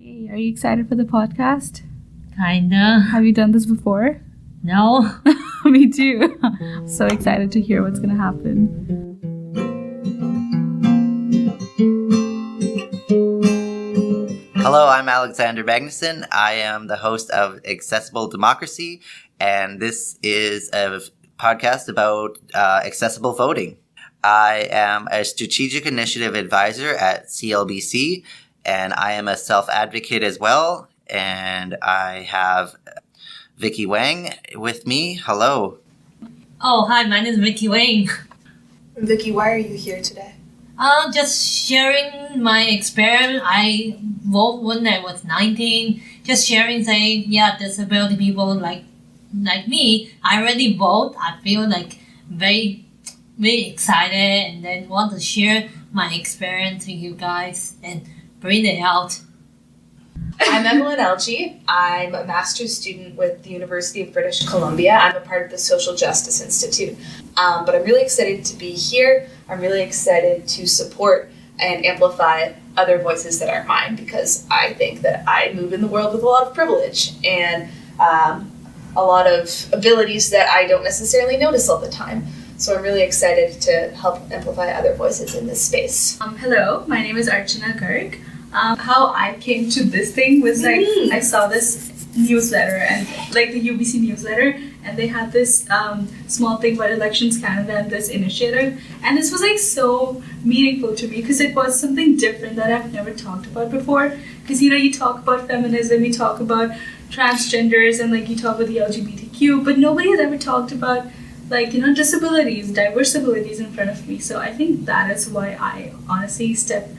Hey, are you excited for the podcast? Kinda. Have you done this before? No. Me too. So excited to hear what's going to happen. Hello, I'm Alexander Magnussen. I am the host of Accessible Democracy, and this is a podcast about accessible voting. I am a strategic initiative advisor at CLBC, and I am a self-advocate as well. And I have Vicki Wang with me. Hello. Oh, hi, my name is Vicki Wang. Vicki, why are you here today? Just sharing my experience. I voted when I was 19. Just sharing, saying, yeah, disability people like me, I already vote. I feel like very excited and then want to share my experience with you guys and bring it out. I'm Evelyn Elgie. I'm a master's student with the University of British Columbia. I'm a part of the Social Justice Institute. But I'm really excited to be here. I'm really excited to support and amplify other voices that aren't mine, because I think that I move in the world with a lot of privilege and a lot of abilities that I don't necessarily notice all the time. So I'm really excited to help amplify other voices in this space. Hello, my name is Archana Garg. How I came to this thing was like I saw this newsletter and like the UBC newsletter, and they had this small thing about Elections Canada and this initiative, and this was like so meaningful to me because it was something different that I've never talked about before. Because you talk about feminism, you talk about transgenders, and like you talk about the LGBTQ, but nobody has ever talked about disabilities, diverse abilities in front of me. So I think that is why I honestly stepped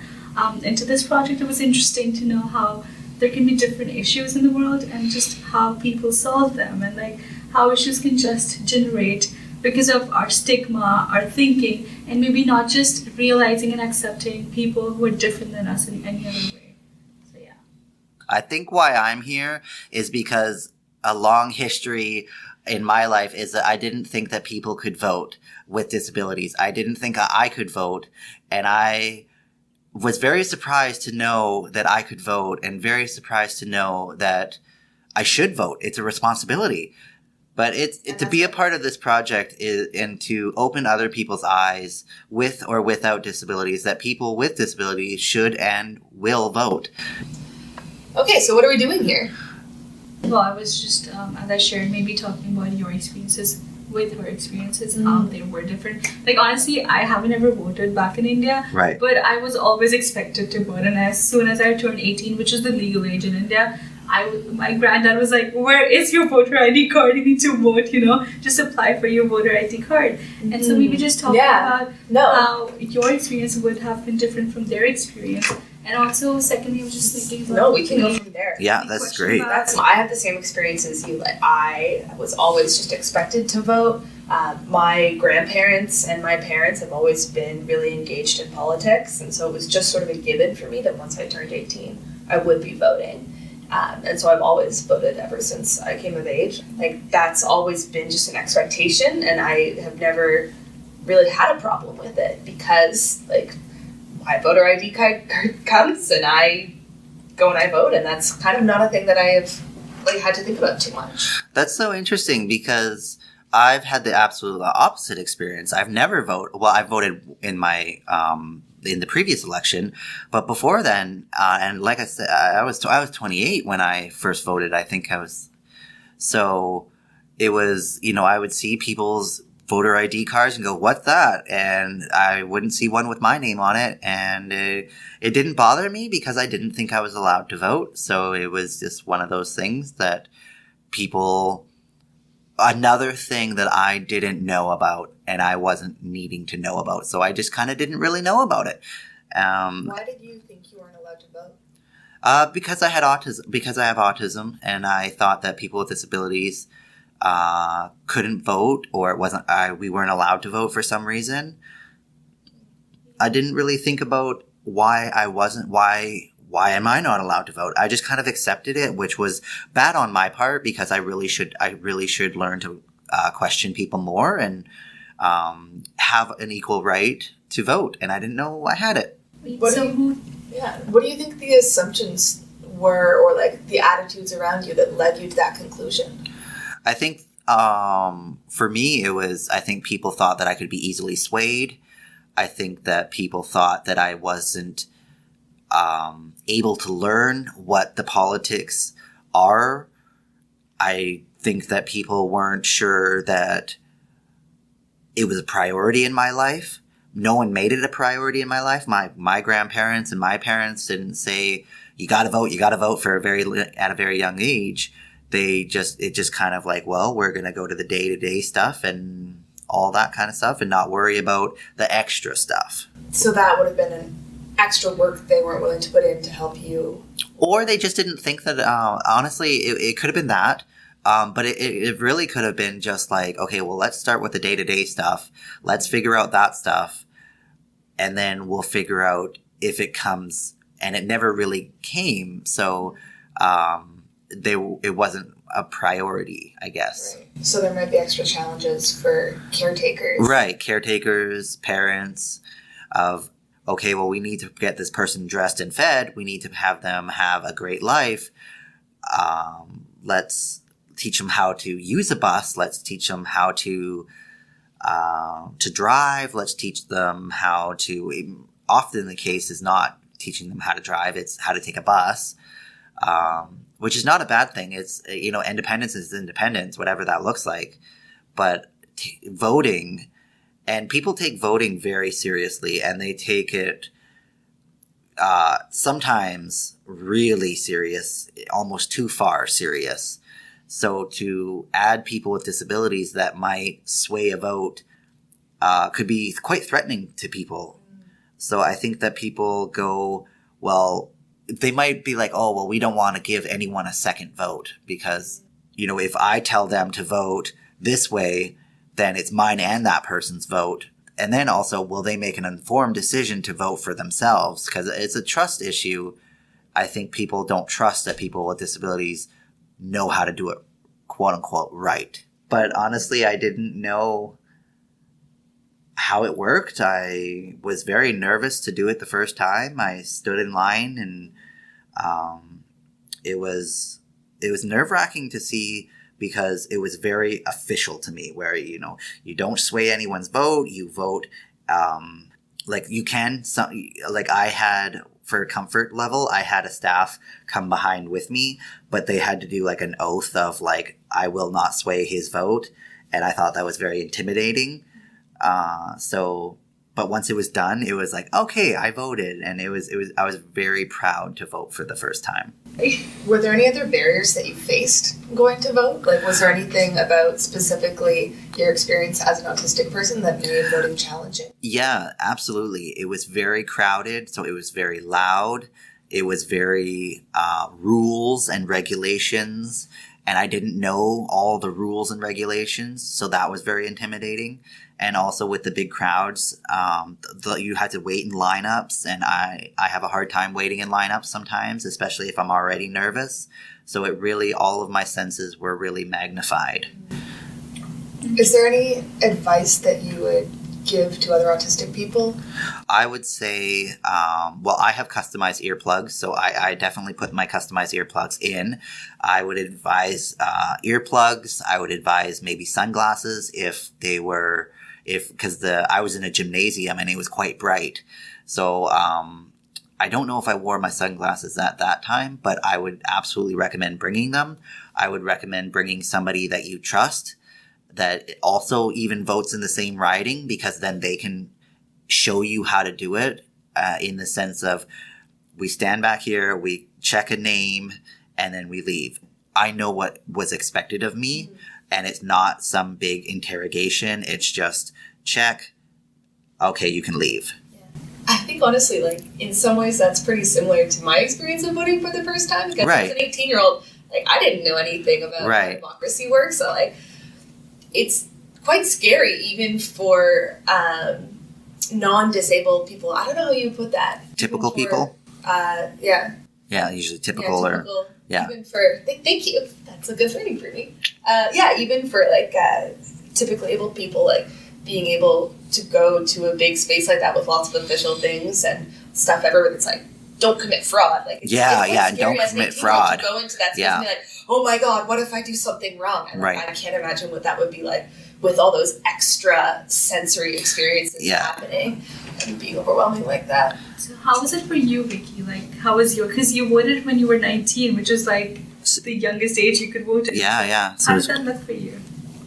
into this project. It was interesting to know how there can be different issues in the world and just how people solve them, and like how issues can just generate because of our stigma, our thinking, and maybe not just realizing and accepting people who are different than us in any other way. So yeah. I think why I'm here is because a long history in my life is that I didn't think that people could vote with disabilities. I didn't think I could vote, and I was very surprised to know that I could vote, and very surprised to know that I should vote. It's a responsibility. But to be a part of this project and to open other people's eyes with or without disabilities, that people with disabilities should and will vote. Okay, so what are we doing here? Well, I was just, as I shared, maybe talking about your experiences with her experiences, how they were different. Like, honestly, I haven't ever voted back in India. Right. But I was always expected to vote. And as soon as I turned 18, which is the legal age in India, my granddad was like, where is your voter ID card? You need to vote, just apply for your voter ID card. And so maybe just talk about how your experience would have been different from their experience. And also, secondly, I was just thinking about... No, we can go from there. Yeah, that's great. I have the same experience as you. Like, I was always just expected to vote. My grandparents and my parents have always been really engaged in politics, and so it was just sort of a given for me that once I turned 18, I would be voting. And so I've always voted ever since I came of age. Like, that's always been just an expectation, and I have never really had a problem with it because, like, my voter ID card comes and I go and I vote, and that's kind of not a thing that I have had to think about too much. That's so interesting because I've had the absolute opposite experience. I've never voted. Well, I voted in my in the previous election, but before then, and like I said, I was 28 when I first voted. I think I was. So it was, I would see people's voter ID cards and go, what's that? And I wouldn't see one with my name on it. And it didn't bother me because I didn't think I was allowed to vote. So it was just one of those things that another thing that I didn't know about and I wasn't needing to know about. So I just kind of didn't really know about it. Why did you think you weren't allowed to vote? Because I have autism, and I thought that people with disabilities couldn't vote, or we weren't allowed to vote for some reason. I didn't really think about why am I not allowed to vote? I just kind of accepted it, which was bad on my part because I really should learn to question people more and have an equal right to vote, and I didn't know I had it. What do you think the assumptions were, or like the attitudes around you that led you to that conclusion? I think for me, it was, I think people thought that I could be easily swayed. I think that people thought that I wasn't able to learn what the politics are. I think that people weren't sure that it was a priority in my life. No one made it a priority in my life. My grandparents and my parents didn't say, you gotta vote for at a very young age. It just kind of like, well, we're gonna go to the day-to-day stuff and all that kind of stuff and not worry about the extra stuff. So that would have been an extra work they weren't willing to put in to help you? Or they just didn't think that, honestly, it could have been that. But it really could have been just like, okay, well, let's start with the day-to-day stuff. Let's figure out that stuff. And then we'll figure out if it comes. And it never really came. So it wasn't a priority, I guess. Right. So there might be extra challenges for caretakers. Right. Caretakers, parents of, okay, well, we need to get this person dressed and fed. We need to have them have a great life. Let's teach them how to use a bus. Let's teach them how to drive. Let's teach them how to, often the case is not teaching them how to drive. It's how to take a bus, which is not a bad thing. It's, independence is independence, whatever that looks like. But voting, and people take voting very seriously, and they take it sometimes really serious, almost too far serious. So to add people with disabilities that might sway a vote could be quite threatening to people. So I think that people go, well, they might be like, oh, well, we don't want to give anyone a second vote because, if I tell them to vote this way, then it's mine and that person's vote. And then also, will they make an informed decision to vote for themselves? Because it's a trust issue. I think people don't trust that people with disabilities know how to do it, quote unquote, right. But honestly, I didn't know how it worked. I was very nervous to do it the first time. I stood in line and it was nerve-wracking to see because it was very official to me where, you don't sway anyone's vote. You vote like you can. Like I had, for comfort level, I had a staff come behind with me, but they had to do like an oath of like, I will not sway his vote. And I thought that was very intimidating. But once it was done, it was like, okay, I voted. And I was very proud to vote for the first time. Were there any other barriers that you faced going to vote? Like, was there anything about specifically your experience as an autistic person that made voting challenging? Yeah, absolutely. It was very crowded, so it was very loud. It was very rules and regulations, and I didn't know all the rules and regulations, so that was very intimidating. And also with the big crowds, you had to wait in lineups, and I have a hard time waiting in lineups sometimes, especially if I'm already nervous. So it really, all of my senses were really magnified. Is there any advice that you would give to other autistic people? I would say, I have customized earplugs, so I definitely put my customized earplugs in. I would advise earplugs. I would advise maybe sunglasses because I was in a gymnasium and it was quite bright. So I don't know if I wore my sunglasses at that time, but I would absolutely recommend bringing them. I would recommend bringing somebody that you trust that also even votes in the same riding, because then they can show you how to do it in the sense of, we stand back here, we check a name, and then we leave. I know what was expected of me, and it's not some big interrogation. It's just check. Okay, you can leave. Yeah. I think honestly, like in some ways that's pretty similar to my experience of voting for the first time, because as an 18-year-old, like I didn't know anything about how democracy works. So like it's quite scary even for non-disabled people. I don't know how you put that. Typical people? Yeah. Yeah, usually typical. Even for, thank you. That's a good learning for me. Even for like typically able people, like being able to go to a big space like that with lots of official things and stuff everywhere that's like don't commit fraud. Like, it's Yeah, scary don't as an commit 18-year-old fraud. to go into that space Yeah. and be like, oh my God, what if I do something wrong? And Right. I can't imagine what that would be like with all those extra sensory experiences Yeah. happening and being overwhelming like that. So how was it for you, Vicki? Like, how was your? Because you voted when you were 19, which is like the youngest age you could vote in. Yeah. So How did that look for you?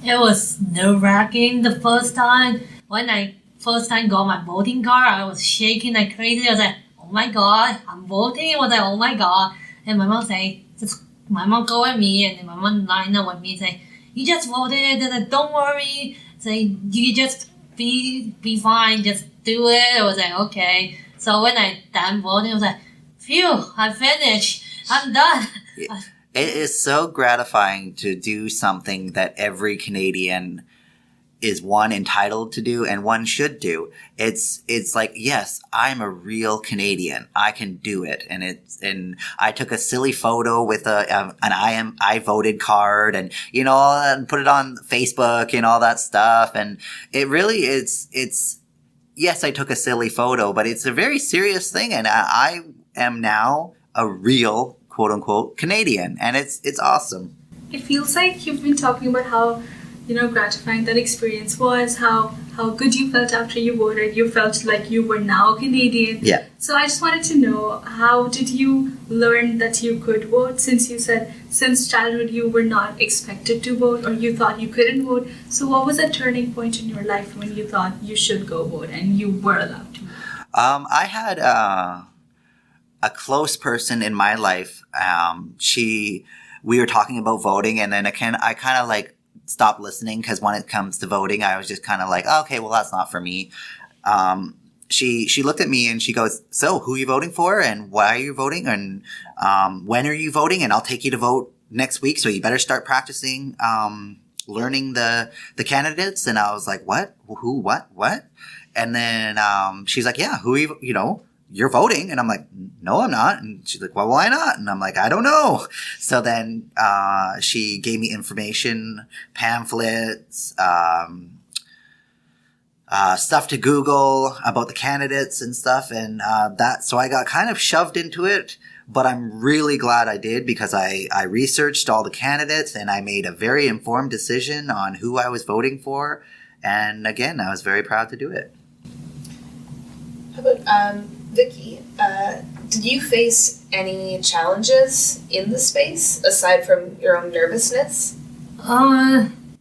It was nerve-wracking the first time. When I first time got my voting card, I was shaking like crazy. I was like, oh my God, I'm voting. I was like, oh my God. And my mom go at me, and then my mom line up with me and say, you just voted, and then don't worry. Say, you just be fine, just do it. I was like, okay. So when I done voting, I was like, phew, I finished. I'm done. it is so gratifying to do something that every Canadian is one entitled to do and one should do. It's like, yes, I'm a real Canadian. I can do it. And I took a silly photo with an I voted card and, and put it on Facebook and all that stuff. And it really it's yes, I took a silly photo, but it's a very serious thing. And I am now a real quote unquote Canadian. And it's awesome. It feels like you've been talking about how, gratifying that experience was, how good you felt after you voted. You felt like you were now Canadian. Yeah. So I just wanted to know, how did you learn that you could vote, since you said since childhood you were not expected to vote, or you thought you couldn't vote? So what was that turning point in your life when you thought you should go vote and you were allowed to vote? I had a close person in my life. We were talking about voting, and then I kind of like stopped listening, because when it comes to voting, I was just kind of like, oh, okay, well, that's not for me. She looked at me and she goes, so who are you voting for, and why are you voting, and when are you voting, and I'll take you to vote next week, so you better start practicing learning the candidates. And I was like, what, who, what? And then she's like, yeah, who are you, you're voting. And I'm like, no, I'm not. And she's like, well, why not? And I'm like, I don't know. So then she gave me information, pamphlets, stuff to Google about the candidates and stuff. And so I got kind of shoved into it, but I'm really glad I did, because I researched all the candidates and I made a very informed decision on who I was voting for. And again, I was very proud to do it. How about Vicki? Did you face any challenges in the space aside from your own nervousness?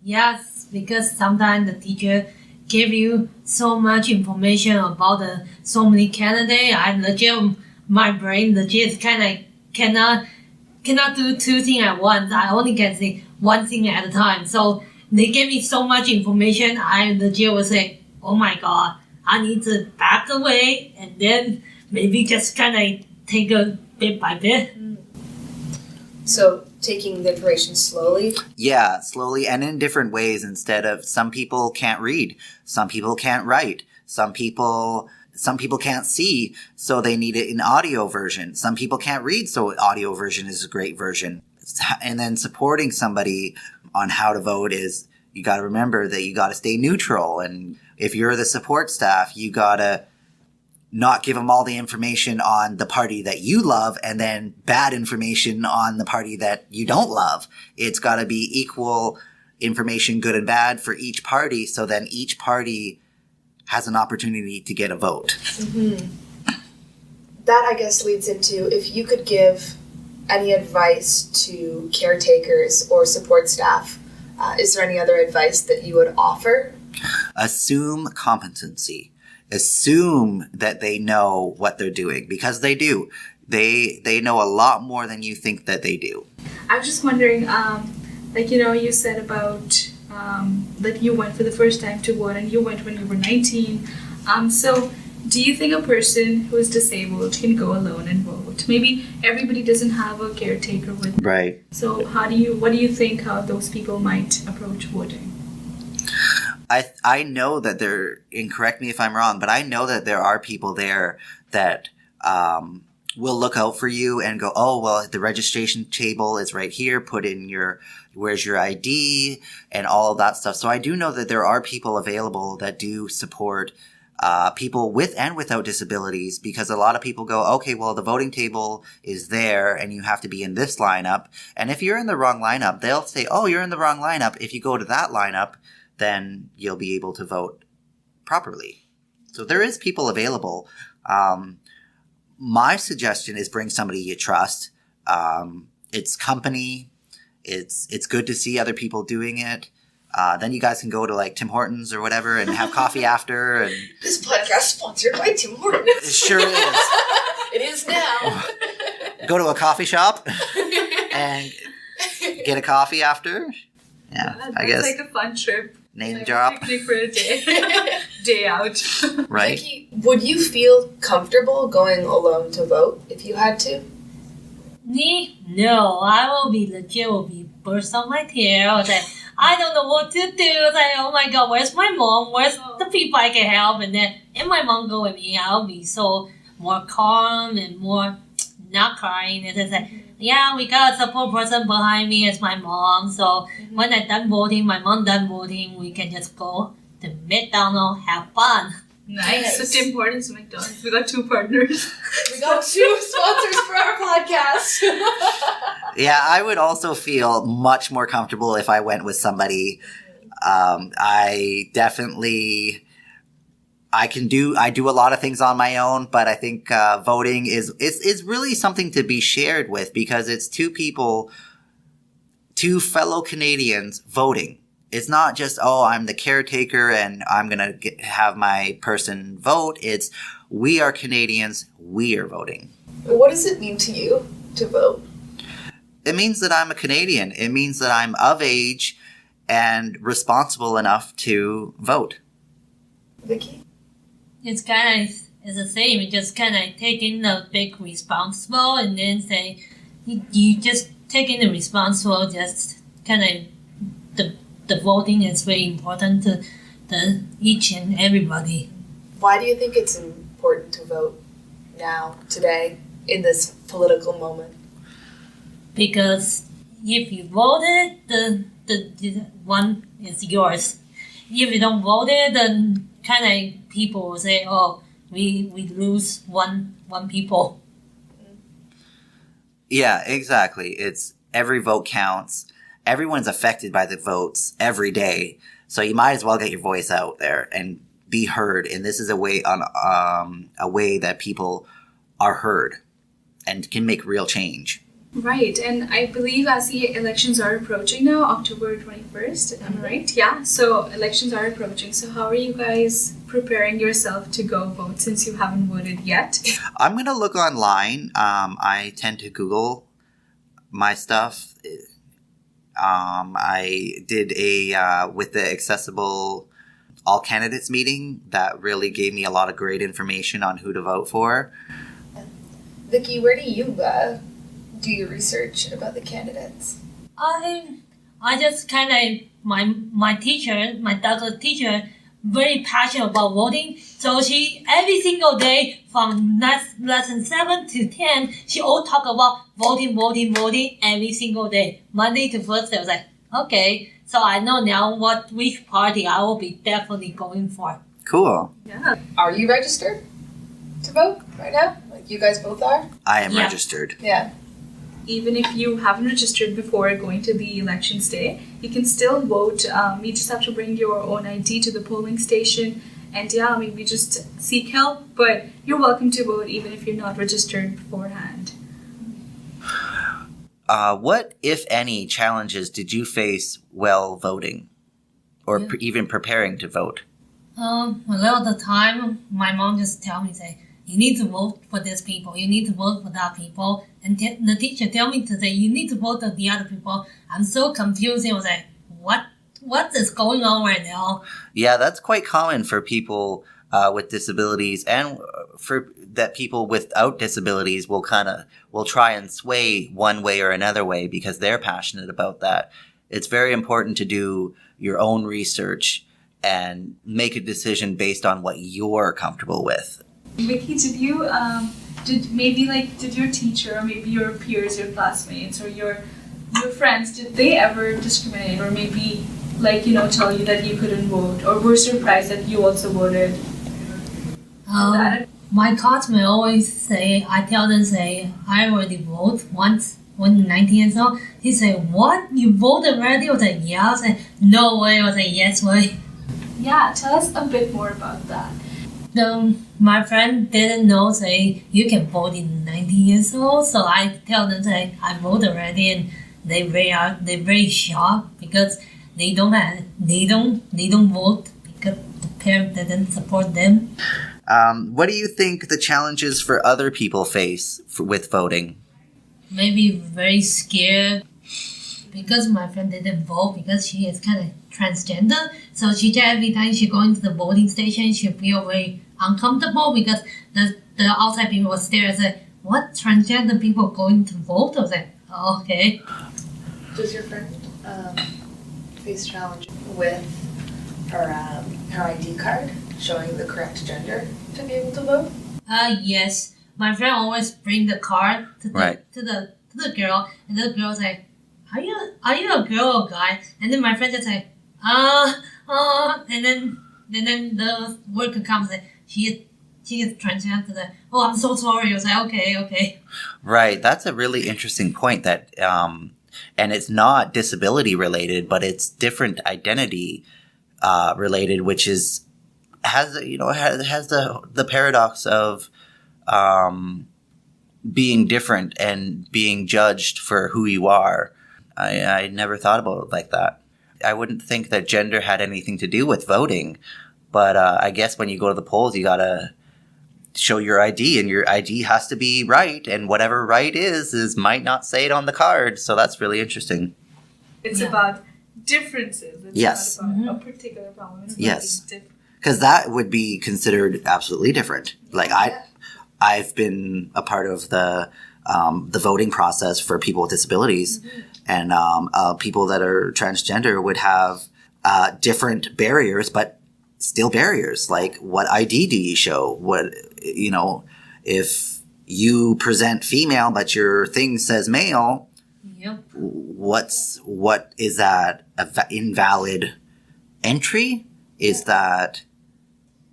Yes, because sometimes the teacher give you so much information about so many candidates. My brain legit kind of cannot do two things at once. I only can see one thing at a time. So they give me so much information. I legit will say, oh my God, I need to back away and then maybe just kind of take a bit by bit. So taking the information slowly? Yeah, slowly and in different ways. Instead of, some people can't read, some people can't write, some people can't see, so they need it in audio version. Some people can't read, so audio version is a great version. And then supporting somebody on how to vote is, you got to remember that you got to stay neutral. And if you're the support staff, you got to not give them all the information on the party that you love and then bad information on the party that you don't love. It's got to be equal information, good and bad, for each party, so then each party has an opportunity to get a vote. Mm-hmm. That, I guess, leads into, if you could give any advice to caretakers or support staff, is there any other advice that you would offer? Assume competency. Assume that they know what they're doing, because they do. They know a lot more than you think that they do. I was just wondering, you said about that you went for the first time to vote, and you went when you were 19. So do you think a person who is disabled can go alone and vote? Maybe everybody doesn't have a caretaker with them. Right. So what do you think how those people might approach voting? I know that and correct me if I'm wrong, but I know that there are people there that will look out for you and go, oh, well, the registration table is right here. Put in where's your ID and all of that stuff. So I do know that there are people available that do support people with and without disabilities, because a lot of people go, okay, well, the voting table is there and you have to be in this lineup. And if you're in the wrong lineup, they'll say, oh, you're in the wrong lineup. If you go to that lineup, then you'll be able to vote properly. So there is people available. My suggestion is bring somebody you trust. It's company. It's good to see other people doing it. Then you guys can go to like Tim Hortons or whatever and have coffee after. And This podcast sponsored by Tim Hortons. it sure is. It is now. Go to a coffee shop and get a coffee after. Yeah, I guess. It's like a fun trip. Name Like drop. a picnic for a day out. Right? Vicki, would you feel comfortable going alone to vote if you had to? Me? No, I will be legit, will be burst on my tail. I was like, I don't know what to do. I was like, oh my god, where's my mom? Where's the people I can help? And then if my mom go with me, I'll be so more calm and more not crying. And it's like, yeah, we got a support person behind me as my mom. So when I done voting, my mom done voting, we can just go to McDonald's, have fun. Nice. So Tim Hortons, McDonald's. We got 2 partners. We got 2 sponsors for our podcast. Yeah, I would also feel much more comfortable if I went with somebody. I definitely, I do a lot of things on my own, but I think voting is really something to be shared with, because it's 2 people, 2 fellow Canadians voting. It's not just, oh, I'm the caretaker and I'm going to have my person vote. It's, we are Canadians, we are voting. What does it mean to you to vote? It means that I'm a Canadian. It means that I'm of age and responsible enough to vote. Vicki? It's kind of it's the same. You just kind of taking the big responsible and then say, you just taking the responsible, just kind of the voting is very important to each and everybody. Why do you think it's important to vote now, today, in this political moment? Because if you voted, the one is yours. If you don't vote it, then kind of people will say, oh, we lose one people. Yeah, exactly. It's every vote counts. Everyone's affected by the votes every day. So you might as well get your voice out there and be heard. And this is a way that people are heard and can make real change. Right, and I believe as the elections are approaching now, October 21st, am I right? Yeah, so elections are approaching. So how are you guys preparing yourself to go vote since you haven't voted yet? I'm going to look online. I tend to Google my stuff. I did with the accessible all candidates meeting that really gave me a lot of great information on who to vote for. Vicki, where do you do your research about the candidates? I just kind of my teacher, my doctor teacher, very passionate about voting. So she every single day from lesson 7 to 10, she all talk about voting every single day, Monday to Thursday. I was like, okay, so I know now which party I will be definitely going for. Cool. Yeah. Are you registered to vote right now? Like you guys both are? I am Yeah. registered. Yeah. Even if you haven't registered before going to the elections day, you can still vote. You just have to bring your own ID to the polling station and maybe just seek help. But you're welcome to vote even if you're not registered beforehand. What, if any, challenges did you face while voting or even preparing to vote? A lot of the time, my mom just tell me, say, you need to vote for these people, you need to vote for that people. And the teacher tell me to say, you need to vote for the other people. I'm so confused. I was like, what is going on right now? Yeah, that's quite common for people with disabilities, and for that people without disabilities will try and sway one way or another way because they're passionate about that. It's very important to do your own research and make a decision based on what you're comfortable with. Vicki, did your teacher or maybe your peers, your classmates, or your friends, did they ever discriminate or maybe tell you that you couldn't vote or were surprised that you also voted? My classmates always say, I tell them, I already voted once when 19 years old. He say, what? You voted already? I was like, yeah. I was like, no way. I was like, yes way. Yeah, tell us a bit more about that. My friend didn't know, you can vote in 19 years old. So I tell them, I voted already, and they're very shocked because they don't vote because the parents didn't support them. What do you think the challenges for other people face with voting? Maybe very scared because my friend didn't vote because she is kind of transgender. So she every time she go into the voting station, she feel very uncomfortable because the outside people will stare and say, what, transgender people going to vote? I was like, oh, okay. Does your friend face challenge with her ID card showing the correct gender to be able to vote? Yes. My friend always bring the card to the girl, and the girl's like, are you a girl or guy? And then my friend just like, and then the worker comes and she is transgender. Like, oh, I'm so sorry. I was like, okay. Right. That's a really interesting point that, and it's not disability related, but it's different identity related, which has the paradox of being different and being judged for who you are. I never thought about it like that. I wouldn't think that gender had anything to do with voting, but I guess when you go to the polls, you gotta show your ID, and your ID has to be right, and whatever right is might not say it on the card. So that's really interesting. It's about differences. It's not about a particular problem. It's different. Because that would be considered absolutely different. Like I've been a part of the voting process for people with disabilities, and people that are transgender would have different barriers, but still barriers. Like, what ID do you show? What, if you present female but your thing says male, what is that? Invalid entry? Is that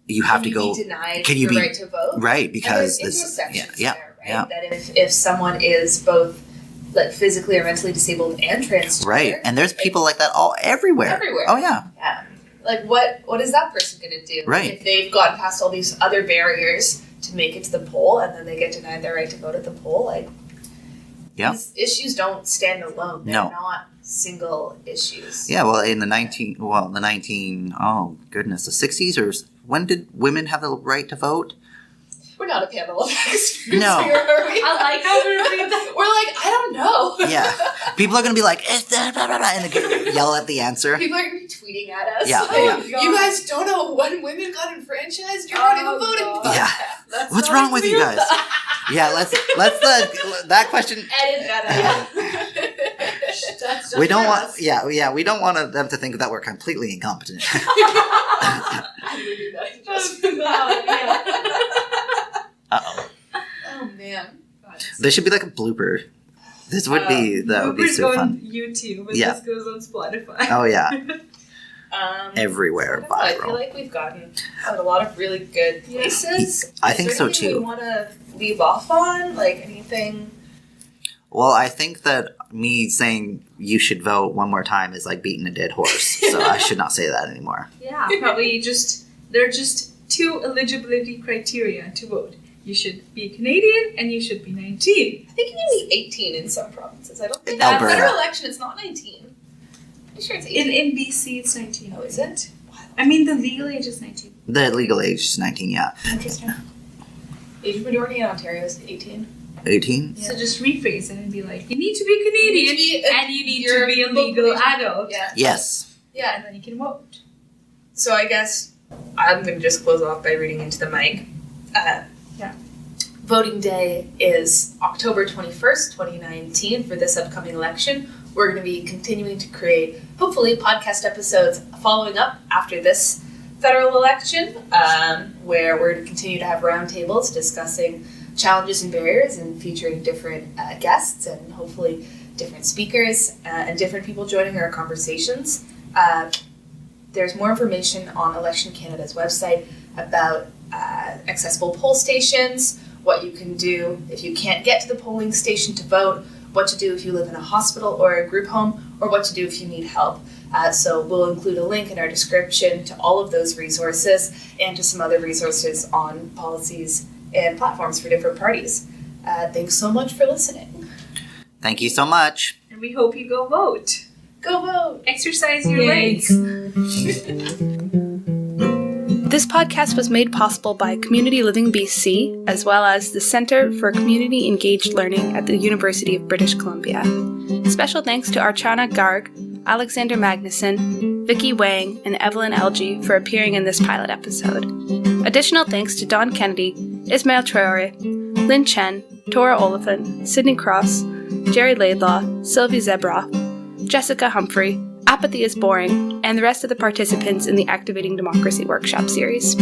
you have to go? Denied can you the be right to vote? Right, because That if someone is both like physically or mentally disabled and transgender, right, and there's people like that everywhere. Oh yeah. Like what is that person going to do? Right. If they've gotten past all these other barriers to make it to the poll, and then they get denied their right to vote at the poll, these issues don't stand alone. They're not single issues. Yeah, well, in the 60s, or when did women have the right to vote? We're not a panel of experts No. here, are we? I like how we're We're like, I don't know. Yeah. People are going to be like, it's blah, blah, blah, and they yell at the answer. People are going to be tweeting at us. Yeah, like, you guys don't know when women got enfranchised? You're running a voting book. Yeah. What's wrong with you guys? Yeah, let's that question. Edit that out. We don't want, we don't want them to think that we're completely incompetent. I would do that. Uh-oh. Oh man. There should be like a blooper. This would be so fun. on YouTube, and this goes on Spotify. Oh yeah. Everywhere viral. I feel like we've gotten a lot of really good places. I think so anything too. We want to leave off on, like anything. Well, I think that me saying you should vote one more time is like beating a dead horse. So I should not say that anymore. Yeah, probably there are just 2 eligibility criteria to vote. You should be Canadian and you should be 19. I think you can be 18 in some provinces. I don't think In Alberta. federal election it's not 19. I'm sure it's 18. In BC it's 19. Oh, is it? Wow. I mean the legal age is 19. The legal age is 19, yeah. Interesting. Age majority in Ontario is 18. 18? Yeah. So just rephrase it and be like, you need to be Canadian and you need to be a legal adult. Yeah. Yes. Yeah. And then you can vote. So I guess I'm going to just close off by reading into the mic. Voting day is October 21st, 2019 for this upcoming election. We're going to be continuing to create, hopefully, podcast episodes following up after this federal election, where we're going to continue to have roundtables discussing challenges and barriers and featuring different guests and hopefully different speakers and different people joining our conversations. There's more information on Election Canada's website about accessible poll stations, what you can do if you can't get to the polling station to vote, what to do if you live in a hospital or a group home, or what to do if you need help. So we'll include a link in our description to all of those resources and to some other resources on policies and platforms for different parties. Thanks so much for listening. Thank you so much. And we hope you go vote. Go vote! Exercise your Yay. rights. This podcast was made possible by Community Living BC, as well as the Centre for Community Engaged Learning at the University of British Columbia. Special thanks to Archana, Garg, Alexander Magnussen, Vicki Wang, and Evelyn Elgie for appearing in this pilot episode. Additional thanks to Don Kennedy, Ismail Traore, Lynn Chen, Tora Oliphant, Sydney Cross, Jerry Laidlaw, Sylvie Zebra, Jessica Humphrey, Apathy is Boring, and the rest of the participants in the Activating Democracy Workshop series.